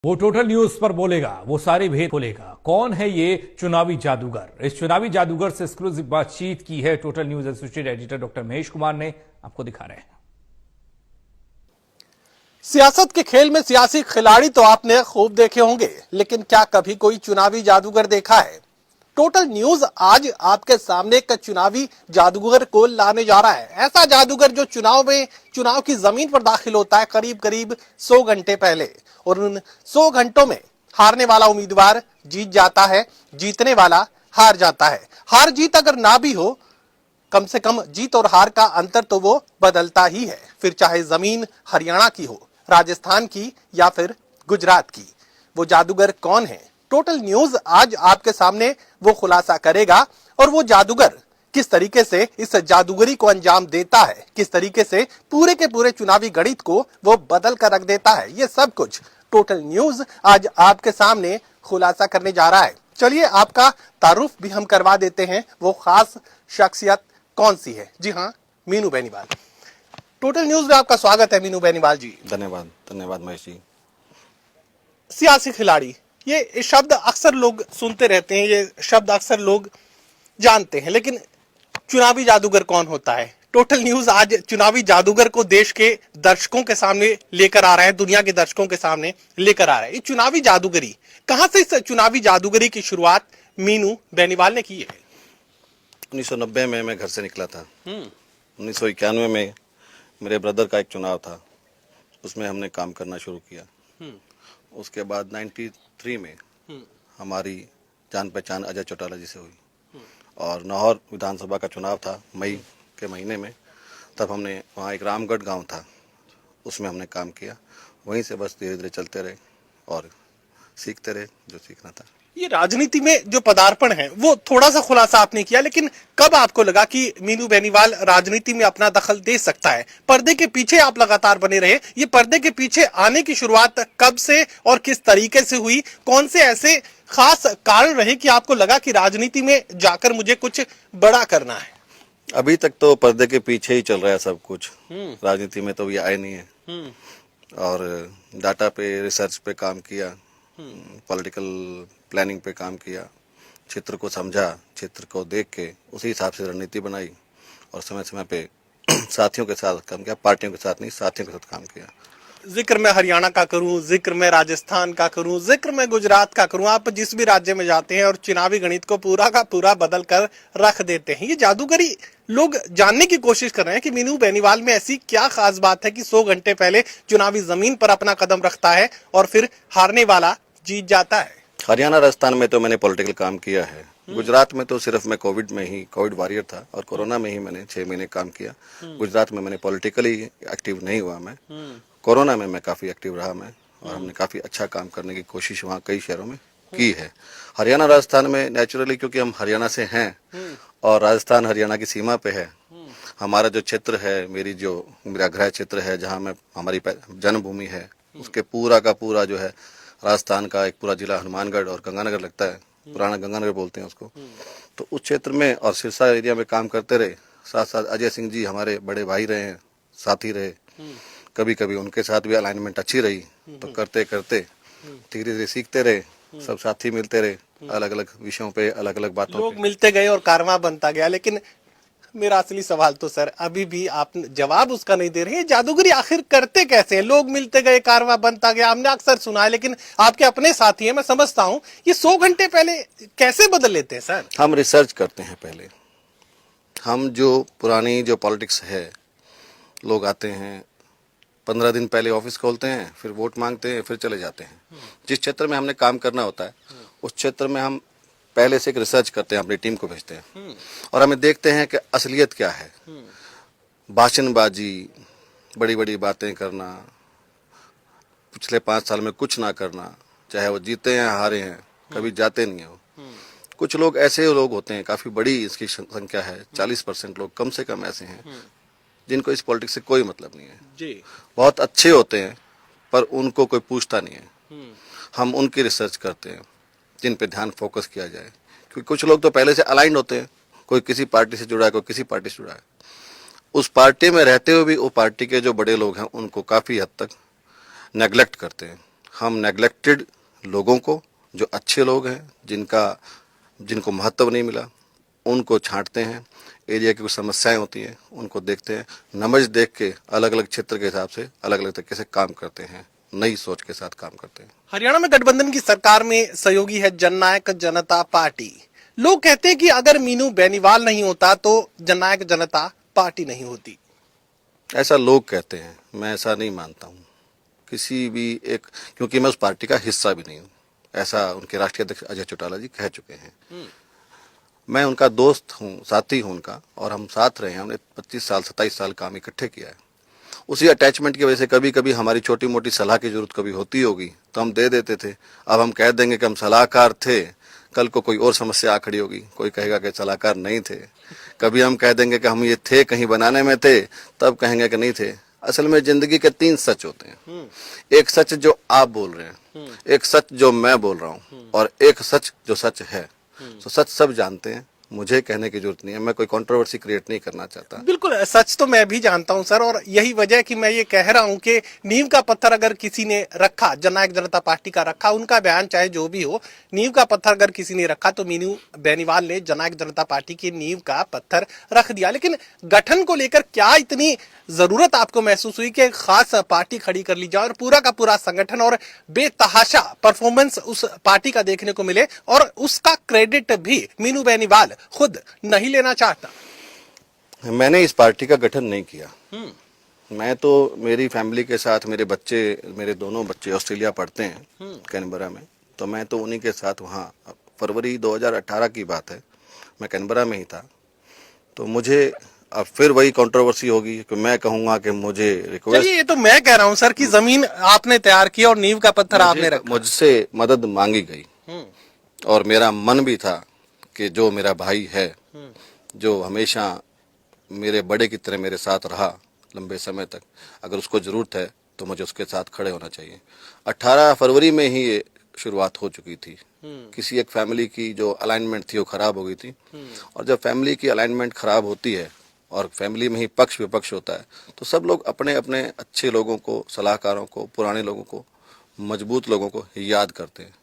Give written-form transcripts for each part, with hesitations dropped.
वो total news पर बोलेगा, वो सारे भेद खोलेगा। कौन है ये चुनावी जादूगर? इस चुनावी जादूगर से एक्सक्लूसिव बातचीत की है total news associate editor doctor Mahesh Kumar ने। आपको दिखा रहे हैं। सियासत के खेल में सियासी खिलाड़ी तो आपने खूब देखे होंगे, लेकिन क्या कभी कोई चुनावी जादूगर देखा है? टोटल न्यूज आज आपके सामने एक चुनावी जादूगर को लाने जा रहा है। ऐसा जादूगर जो चुनाव की जमीन पर दाखिल होता है करीब करीब 100 घंटे पहले, और उन 100 घंटों में हारने वाला उम्मीदवार जीत जाता है, जीतने वाला हार जाता है। हार जीत अगर ना भी हो, कम से कम जीत और हार का अंतर तो वो बदलता ही है, फिर चाहे जमीन हरियाणा की हो, राजस्थान की या फिर गुजरात की। वो जादूगर कौन है? टोटल न्यूज आज आपके सामने वो खुलासा करेगा। और वो जादूगर किस तरीके से इस जादूगरी को अंजाम देता है, किस तरीके से पूरे के पूरे चुनावी गणित को वो बदल कर रख देता है, ये सब कुछ टोटल न्यूज आज आपके सामने खुलासा करने जा रहा है। चलिए आपका तारुफ भी हम करवा देते हैं। वो खास शख्सियत कौन सी है? जी हाँ, मीनू बेनीवाल। टोटल न्यूज में आपका स्वागत है मीनू बेनीवाल जी। धन्यवाद धन्यवाद महेश जी। सियासी खिलाड़ी, ये शब्द अक्सर लोग सुनते रहते हैं, ये शब्द अक्सर लोग जानते हैं, लेकिन चुनावी जादूगर कौन होता है? टोटल न्यूज आज चुनावी जादूगर को देश के दर्शकों के सामने लेकर आ रहा है, दुनिया के दर्शकों के सामने लेकर आ रहा है। ये चुनावी जादूगरी, कहां से इस चुनावी जादूगरी की शुरुआत मीनू बेनीवाल ने की है? 1990 में मैं घर से निकला था। 1991 में मेरे ब्रदर का एक चुनाव था, उसमें हमने काम करना शुरू किया। उसके बाद 93 में हमारी जान पहचान अजय चौटाला जी से हुई, और नाहौर विधानसभा का चुनाव था मई के महीने में। तब हमने वहाँ एक रामगढ़ गांव था, उसमें हमने काम किया। वहीं से बस धीरे धीरे चलते रहे और सीखते रहे जो सीखना था। ये राजनीति में जो पदार्पण है वो थोड़ा सा खुलासा आपने किया, लेकिन कब आपको लगा कि मीनू बेनीवाल राजनीति में अपना दखल दे सकता है? पर्दे के पीछे आप लगातार बने रहे, ये पर्दे के पीछे आने की शुरुआत कब से और किस तरीके से हुई? कौन से ऐसे खास कारण रहे कि आपको लगा कि राजनीति में जाकर मुझे कुछ बड़ा करना है? अभी तक तो पर्दे के पीछे ही चल रहा है सब कुछ। राजनीति में तो ये आए नहीं है। और डाटा पे, रिसर्च पे काम किया, पॉलिटिकल प्लानिंग पे काम किया, क्षेत्र को समझा, क्षेत्र को देख के उसी हिसाब से रणनीति बनाई, और समय समय पे साथियों के साथ काम किया, पार्टियों के साथ नहीं, साथियों के साथ काम किया। जिक्र मैं हरियाणा का करूं, जिक्र मैं राजस्थान का करूं, जिक्र मैं गुजरात का करूं, आप जिस भी राज्य में जाते हैं और चुनावी गणित को पूरा का पूरा बदल कर रख देते हैं। ये जादूगरी लोग जानने की कोशिश कर रहे हैं कि मीनू बेनीवाल में ऐसी क्या खास बात है कि 100 घंटे पहले चुनावी जमीन पर अपना कदम रखता है और फिर हारने वाला जीत जाता है। हरियाणा राजस्थान में तो मैंने पॉलिटिकल काम किया है। गुजरात में तो सिर्फ मैं कोविड वॉरियर था, और कोरोना में ही मैंने 6 महीने काम किया। गुजरात में मैंने पॉलिटिकली एक्टिव नहीं हुआ मैं। कोरोना में मैं काफ़ी एक्टिव रहा मैं, और हमने काफ़ी अच्छा काम करने की कोशिश वहाँ कई शहरों में की है। हरियाणा राजस्थान में नेचुरली, क्योंकि हम हरियाणा से हैं और राजस्थान हरियाणा की सीमा पे है, हमारा जो क्षेत्र है, मेरा गृह क्षेत्र है, जहाँ मैं हमारी जन्मभूमि है, उसके पूरा का पूरा जो है राजस्थान का एक पूरा जिला हनुमानगढ़ और गंगानगर लगता है, पुराना गंगानगर बोलते हैं उसको। तो उस क्षेत्र में और सिरसा एरिया में काम करते रहे। साथ साथ अजय सिंह जी हमारे बड़े भाई रहे हैं, साथी रहे। कभी कभी उनके साथ भी अलाइनमेंट अच्छी रही, तो करते करते धीरे धीरे सीखते रहे, सब साथी मिलते रहे, अलग अलग विषयों पे, अलग अलग बातों लोग पे मिलते गए और कारवां बनता गया। लेकिन मेरा असली सवाल तो सर अभी भी आप जवाब उसका नहीं दे रहे हैं। जादूगरी आखिर करते कैसे हैं? लोग मिलते गए, कारवां बनता गया, हमने अक्सर सुना है, लेकिन आपके अपने साथी हैं, मैं समझता हूं। ये 100 घंटे पहले कैसे बदल लेते हैं सर? हम रिसर्च करते हैं पहले। हम जो पुरानी जो पॉलिटिक्स है, लोग आते हैं 15 दिन पहले ऑफिस खोलते हैं, फिर वोट मांगते हैं, फिर चले जाते हैं। जिस क्षेत्र में हमने काम करना होता है उस क्षेत्र में हम पहले से एक रिसर्च करते हैं, अपनी टीम को भेजते हैं, और हमें देखते हैं कि असलियत क्या है। भाषणबाजी, बड़ी बड़ी बातें करना, पिछले 5 साल में कुछ ना करना, चाहे वो जीते हैं हारे हैं, कभी जाते नहीं है वो। कुछ लोग ऐसे लोग होते हैं, काफ़ी बड़ी इसकी संख्या है, 40% लोग कम से कम ऐसे हैं जिनको इस पॉलिटिक्स से कोई मतलब नहीं है जी। बहुत अच्छे होते हैं, पर उनको कोई पूछता नहीं है। हम उनकी रिसर्च करते हैं जिन पे ध्यान फोकस किया जाए, क्योंकि कुछ लोग तो पहले से अलाइंड होते हैं, कोई किसी पार्टी से जुड़ा है, कोई किसी पार्टी से जुड़ा है। उस पार्टी में रहते हुए भी वो पार्टी के जो बड़े लोग हैं उनको काफ़ी हद तक नेग्लेक्ट करते हैं। हम नेग्लेक्टेड लोगों को, जो अच्छे लोग हैं, जिनको महत्व नहीं मिला, उनको छांटते हैं। एरिया की कुछ समस्याएं होती हैं, उनको देखते हैं, नमज देख के अलग अलग क्षेत्र के हिसाब से अलग अलग तरीके से काम करते हैं, नई सोच के साथ काम करते हैं। हरियाणा में गठबंधन की सरकार में सहयोगी है जननायक जनता पार्टी। लोग कहते हैं कि अगर मीनू बेनीवाल नहीं होता तो जननायक जनता पार्टी नहीं होती। ऐसा लोग कहते हैं, मैं ऐसा नहीं मानता हूँ किसी भी एक, क्योंकि मैं उस पार्टी का हिस्सा भी नहीं हूँ। ऐसा उनके राष्ट्रीय अध्यक्ष अजय चौटाला जी कह चुके हैं। मैं उनका दोस्त हूँ, साथी हूँ उनका, और हम साथ रहे हैं। हमने 25 साल 27 साल काम इकट्ठे किया है। उसी अटैचमेंट की वजह से कभी कभी हमारी छोटी मोटी सलाह की जरूरत कभी होती होगी तो हम दे देते थे। अब हम कह देंगे कि हम सलाहकार थे, कल को कोई और समस्या आ खड़ी होगी, कोई कहेगा कि सलाहकार नहीं थे। कभी हम कह देंगे कि हम ये थे, कहीं बनाने में थे, तब कहेंगे कि नहीं थे। असल में जिंदगी के 3 सच होते हैं। एक सच जो आप बोल रहे हैं, एक सच जो मैं बोल रहा हूँ, और एक सच जो सच है। तो सच सब जानते हैं, मुझे कहने की जरूरत नहीं है। मैं कोई कंट्रोवर्सी क्रिएट नहीं करना चाहता। बिल्कुल, सच तो मैं भी जानता हूं सर, और यही वजह है कि मैं ये कह रहा हूं कि नींव का पत्थर अगर किसी ने रखा, जननायक जनता पार्टी का रखा, उनका बयान चाहे जो भी हो, नींव का पत्थर अगर किसी ने रखा तो मीनू बेनीवाल ने जननायक जनता पार्टी की नींव का पत्थर रख दिया। लेकिन गठन को लेकर क्या इतनी जरूरत आपको महसूस हुई कि खास पार्टी खड़ी कर ली जाए और पूरा का पूरा संगठन और बेतहाशा परफॉर्मेंस उस पार्टी का देखने को मिले, और उसका क्रेडिट भी मीनू बेनीवाल खुद नहीं लेना चाहता? मैंने इस पार्टी का गठन नहीं किया। मैं तो मेरी फैमिली के साथ, मेरे दोनों बच्चे ऑस्ट्रेलिया पढ़ते हैं कैनबरा में, तो मैं तो उन्हीं के साथ वहाँ, फरवरी 2018 की बात है, मैं कैनबरा में ही था। तो मुझे अब फिर वही कंट्रोवर्सी होगी कि मैं कहूंगा कि मुझे रिक्वेस्ट, चलिए ये तो मैं कह रहा हूं सर कि जमीन आपने तैयार की और नींव का पत्थर आपने रखा। मुझसे मदद मांगी गई, और मेरा मन भी था कि जो मेरा भाई है, जो हमेशा मेरे बड़े की तरह मेरे साथ रहा लंबे समय तक, अगर उसको जरूरत है तो मुझे उसके साथ खड़े होना चाहिए। 18 फरवरी में ही ये शुरुआत हो चुकी थी। किसी एक फैमिली की जो अलाइनमेंट थी वो खराब हो गई थी, और जब फैमिली की अलाइनमेंट खराब होती है और फैमिली में ही पक्ष विपक्ष होता है, तो सब लोग अपने अपने अच्छे लोगों को, सलाहकारों को, पुराने लोगों को, मजबूत लोगों को याद करते हैं।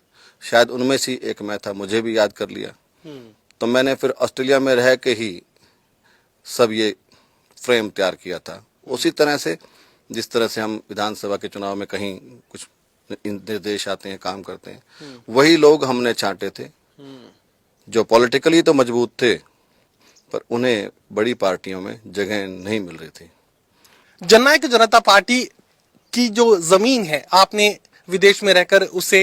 शायद उनमें से एक मैं था, मुझे भी याद कर लिया। तो मैंने फिर ऑस्ट्रेलिया में रह के ही सब ये फ्रेम तैयार किया था। उसी तरह से जिस तरह से हम विधानसभा के चुनाव में कहीं कुछ निर्देश आते हैं, काम करते हैं, वही लोग हमने छांटे थे जो पॉलिटिकली तो मजबूत थे, पर उन्हें बड़ी पार्टियों में जगह नहीं मिल रही थी। जननायक जनता पार्टी की जो जमीन है, आपने विदेश में रहकर उसे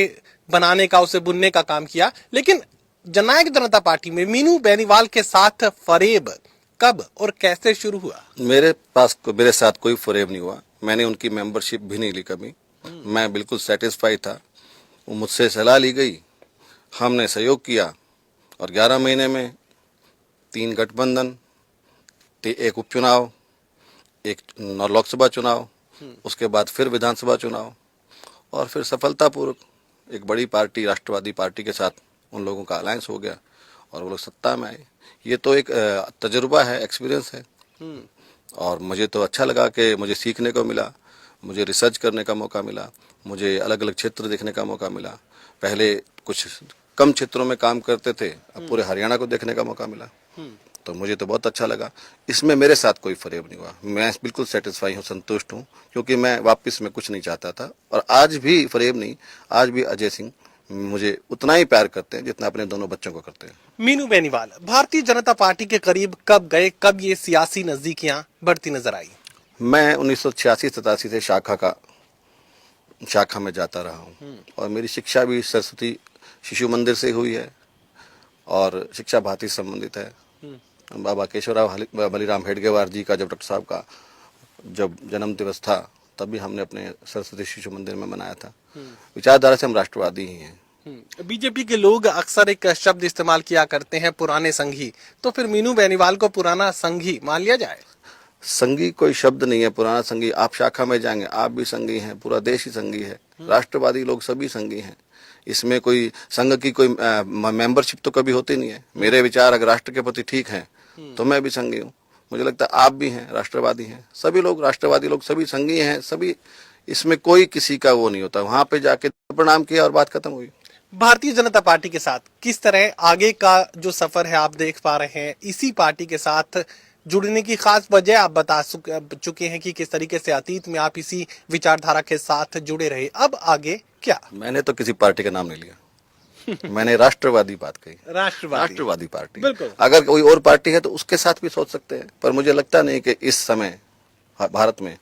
बनाने का, उसे बुनने का काम किया, लेकिन जननायक जनता पार्टी में मीनू बेनीवाल के साथ फरेब कब और कैसे शुरू हुआ? मेरे साथ कोई फरेब नहीं हुआ। मैंने उनकी मेंबरशिप भी नहीं ली कभी। मैं बिल्कुल सेटिस्फाई था। वो मुझसे सलाह ली गई, हमने सहयोग किया, और 11 महीने में 3 गठबंधन, 1 उपचुनाव, 1 लोकसभा चुनाव, उसके बाद फिर विधानसभा चुनाव, और फिर सफलतापूर्वक एक बड़ी पार्टी, राष्ट्रवादी पार्टी के साथ उन लोगों का अलायंस हो गया और वो लोग सत्ता में आए। ये तो एक तजुर्बा है, एक्सपीरियंस है, और मुझे तो अच्छा लगा कि मुझे सीखने को मिला, मुझे रिसर्च करने का मौका मिला, मुझे अलग अलग क्षेत्र देखने का मौका मिला। पहले कुछ कम क्षेत्रों में काम करते थे, अब पूरे हरियाणा को देखने का मौका मिला, तो मुझे तो बहुत अच्छा लगा। इसमें मेरे साथ कोई फरेब नहीं हुआ। मैं बिल्कुल सेटिस्फाई हूँ, संतुष्ट हूँ, क्योंकि मैं वापस में कुछ नहीं चाहता था, और आज भी फरेब नहीं। आज भी अजय सिंह मुझे उतना ही प्यार करते हैं जितना अपने दोनों बच्चों को करते हैं। मीनू बेनीवाल भारतीय जनता पार्टी के करीब कब गए, कब ये सियासी नजदीकियां बढ़ती नजर आई? मैं 1986-87 से शाखा में जाता रहा हूँ, और मेरी शिक्षा भी सरस्वती शिशु मंदिर से हुई है, और शिक्षा भांति संबंधित है। बाबा केशवराव बलिराम हेडगेवार जी का जब डॉक्टर साहब का जब जन्म दिवस था, तभी हमने अपने सरस्वती शिशु मंदिर में मनाया था। विचारधारा से हम राष्ट्रवादी ही हैं। बीजेपी के लोग अक्सर एक शब्द इस्तेमाल किया करते हैं, पुराने संघी, तो फिर मीनू बेनीवाल को पुराना संघी मान लिया जाए? संघी कोई शब्द नहीं है, पुराना संघी। आप शाखा में जाएंगे, आप भी संघी हैं, पूरा देश ही संघी है, राष्ट्रवादी लोग सभी संघी हैं। इसमें कोई संघ की कोई मेंबरशिप तो कभी होती नहीं है। मेरे विचार अगर राष्ट्र के प्रति ठीक हैं तो मैं भी संघी हूँ। मुझे लगता है आप भी हैं, राष्ट्रवादी हैं, सभी लोग राष्ट्रवादी लोग सभी संघी हैं, सभी इसमें कोई किसी का वो नहीं होता। वहां पे जाके प्रणाम किया और बात खत्म हुई। भारतीय जनता पार्टी के साथ किस तरह आगे का जो सफर है आप देख पा रहे हैं? इसी पार्टी के साथ जुड़ने की खास वजह आप बता चुके हैं कि किस तरीके से अतीत में आप इसी विचारधारा के साथ जुड़े रहे, अब आगे क्या? मैंने तो किसी पार्टी का नाम नहीं लिया। मैंने राष्ट्रवादी बात कही। राष्ट्रवादी पार्टी। बिल्कुल। अगर कोई और पार्टी है तो उसके साथ भी सोच सकते हैं, पर मुझे लगता नहीं कि इस समय भारत में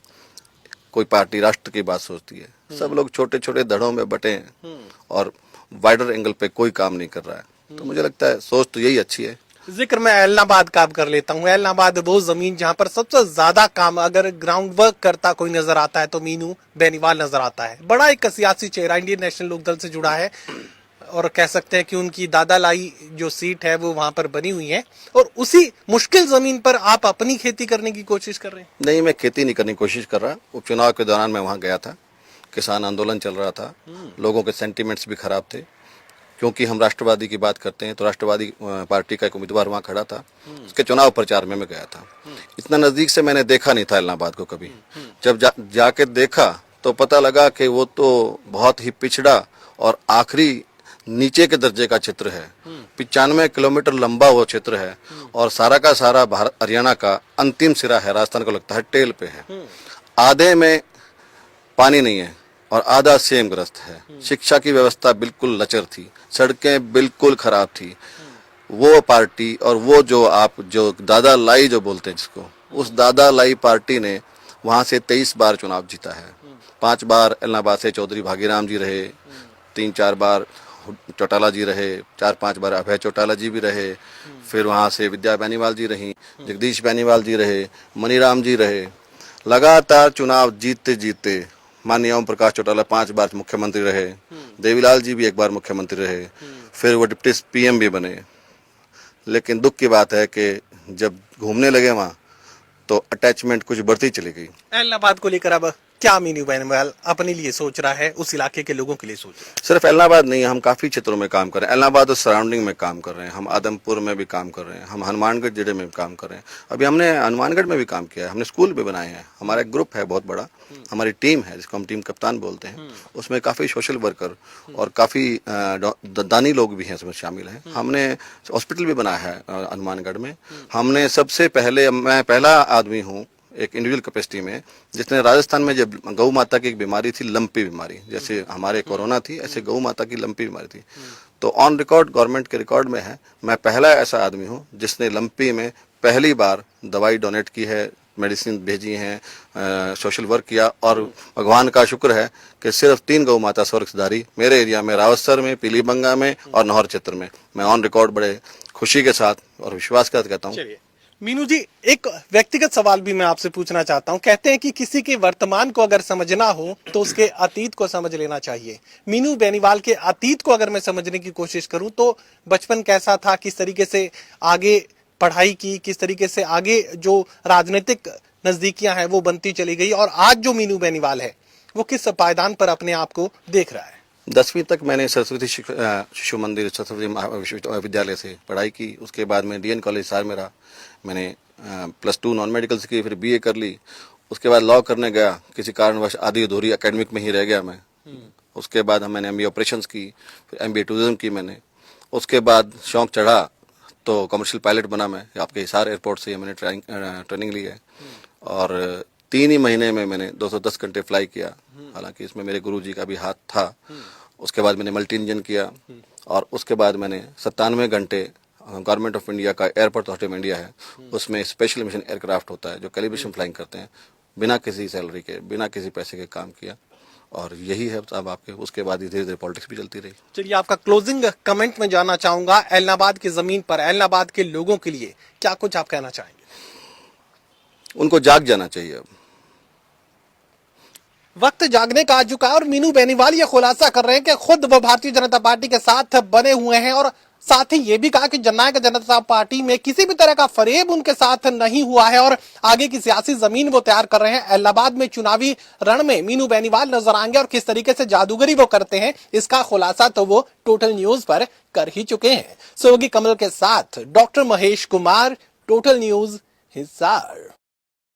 कोई पार्टी राष्ट्र की बात सोचती है। सब लोग छोटे छोटे धड़ों में बटे हैं और वाइडर एंगल पे कोई काम नहीं कर रहा है। तो मुझे लगता है सोच तो यही अच्छी है। जिक्र मैं एलनाबाद का कर लेता हूँ। एलनाबाद वो जमीन जहां पर सबसे ज्यादा काम अगर ग्राउंड वर्क करता कोई नजर आता है तो मीनू बेनीवाल नजर आता है। बड़ा एक सियासी चेहरा, इंडियन नेशनल लोकदल से जुड़ा है और कह सकते हैं कि उनकी दादा लाई जो सीट है वो वहां पर बनी हुई है, और उसी मुश्किल जमीन पर आप अपनी खेती करने की कोशिश कर रहे हैं। नहीं, मैं खेती नहीं करने की कोशिश कर रहा। उपचुनाव के दौरान मैं वहां गया था, किसान आंदोलन चल रहा था, लोगों के सेंटिमेंट्स भी खराब थे। क्योंकि हम राष्ट्रवादी की बात करते हैं तो राष्ट्रवादी पार्टी का एक उम्मीदवार वहां खड़ा था, उसके चुनाव प्रचार में मैं गया था। इतना नजदीक से मैंने देखा नहीं था इलाहाबाद को कभी। जब जाके देखा तो पता लगा कि वो तो बहुत ही पिछड़ा और आखिरी नीचे के दर्जे का क्षेत्र है। 95 किलोमीटर लंबा वो क्षेत्र है और सारा का सारा भारत हरियाणा का अंतिम सिरा है, राजस्थान को लगता है टेल पे है। आधे में पानी नहीं है और आधा सेमग्रस्त है। शिक्षा की व्यवस्था बिल्कुल लचर थी, सड़कें बिल्कुल खराब थी। वो पार्टी और वो जो दादा लाई जो बोलते हैं जिसको, उस दादा लाई पार्टी ने वहां से 23 बार चुनाव जीता है। 5 बार इलाहाबाद से चौधरी भागीराम जी रहे, 3-4 बार चौटाला जी रहे, 4-5 बार अभय चौटाला जी भी रहे, फिर वहां से विद्या बेनीवाल जी रही, जगदीश बेनीवाल जी रहे, मनीराम जी रहे। लगातार चुनाव जीतते जीतते माननीय ओम प्रकाश चौटाला 5 बार मुख्यमंत्री रहे, देवीलाल जी भी 1 बार मुख्यमंत्री रहे, फिर वो डिप्टी पीएम भी बने। लेकिन दुख की बात है कि जब घूमने लगे वहां तो अटैचमेंट कुछ बढ़ती चली गई। इलाहाबाद को लेकर अब क्या मीनू बेनीवाल अपने लिए सोच रहा है, उस इलाके के लोगों के लिए सोच रहा है? सिर्फ इलाहाबाद नहीं, हम काफी क्षेत्रों में काम कर रहे हैं। इलाहाबाद और सराउंडिंग में काम कर रहे हैं, हम आदमपुर में भी काम कर रहे हैं, हम हनुमानगढ़ जिले में भी काम कर रहे हैं। अभी हमने हनुमानगढ़ में भी काम किया है, हमने स्कूल भी बनाए हैं। हमारा एक ग्रुप है बहुत बड़ा, हमारी टीम है जिसको हम टीम कप्तान बोलते हैं। उसमें काफी सोशल वर्कर और काफी दानी लोग भी हैं, उसमें शामिल हैं। हमने हॉस्पिटल भी बनाया है हनुमानगढ़ में। हमने सबसे पहले, मैं पहला आदमी हूँ एक इंडिविजुअल कैपेसिटी में जिसने राजस्थान में जब गौ माता की एक बीमारी थी, लंपी बीमारी, जैसे हमारे कोरोना थी ऐसे गौ माता की लंपी बीमारी थी, तो ऑन रिकॉर्ड गवर्नमेंट के रिकॉर्ड में है, मैं पहला ऐसा आदमी हूँ जिसने लंपी में पहली बार दवाई डोनेट की है, मेडिसिन भेजी हैं, सोशल वर्क किया। और भगवान का शुक्र है कि सिर्फ 3 गौ माता स्वर्ग सिधारी मेरे एरिया में, रावतसर में, पीलीबंगा में और नौहर क्षेत्र में। मैं ऑन रिकॉर्ड बड़े खुशी के साथ और विश्वास के साथ कहता हूँ। मीनू जी, एक व्यक्तिगत सवाल भी मैं आपसे पूछना चाहता हूं। कहते हैं कि किसी के वर्तमान को अगर समझना हो तो उसके अतीत को समझ लेना चाहिए। मीनू बेनीवाल के अतीत को अगर मैं समझने की कोशिश करूं तो बचपन कैसा था, किस तरीके से आगे पढ़ाई की, किस तरीके से आगे जो राजनीतिक नजदीकियां हैं वो बनती चली गई, और आज जो मीनू बेनीवाल है वो किस पायदान पर अपने आप को देख रहा है? 10वीं तक मैंने सरस्वती शिशु मंदिर सरस्वती विद्यालय से पढ़ाई की। उसके बाद मैं DN कॉलेज सार में रहा। मैंने +2 नॉन मेडिकल से की, फिर BA कर ली। उसके बाद लॉ करने गया, किसी कारणवश आधी अधूरी एकेडमिक में ही रह गया मैं। उसके बाद मैंने MBA ऑपरेशंस की, फिर MBA टूरिज्म की मैंने। उसके बाद शौक चढ़ा तो कमर्शियल पायलट बना मैं। आपके हिसार एयरपोर्ट से मैंने ट्रेनिंग ली है और 3 ही महीने में मैंने 210 घंटे फ्लाई किया। हालांकि इसमें मेरे गुरुजी का भी हाथ था। उसके बाद मैंने मल्टी इंजन किया और उसके बाद मैंने 97 घंटे गवर्नमेंट ऑफ इंडिया का एयरपोर्ट अथॉरिटी ऑफ इंडिया है, उसमें स्पेशल मिशन एयरक्राफ्ट होता है जो कैलिब्रेशन फ्लाइंग करते हैं, बिना किसी सैलरी के, बिना किसी पैसे के काम किया। और यही है अब आपके। उसके बाद धीरे धीरे पॉलिटिक्स भी चलती रही। चलिए, आपका क्लोजिंग कमेंट में जानना चाहूंगा। इलाहाबाद की जमीन पर इलाहाबाद के लोगों के लिए क्या कुछ आप कहना चाहेंगे? उनको जाग जाना चाहिए। अब वक्त जागने का आ चुका है और मीनू बेनीवाल ये खुलासा कर रहे हैं कि खुद वो भारतीय जनता पार्टी के साथ बने हुए हैं, और साथ ही ये भी कहा कि जननायक जनता पार्टी में किसी भी तरह का फरेब उनके साथ नहीं हुआ है और आगे की सियासी जमीन वो तैयार कर रहे हैं। इलाहाबाद में चुनावी रण में मीनू बेनीवाल नजर आएंगे और किस तरीके से जादूगरी वो करते हैं इसका खुलासा तो वो टोटल न्यूज पर कर ही चुके हैं। सहयोगी कमल के साथ doctor Mahesh Kumar, total news, Hisar.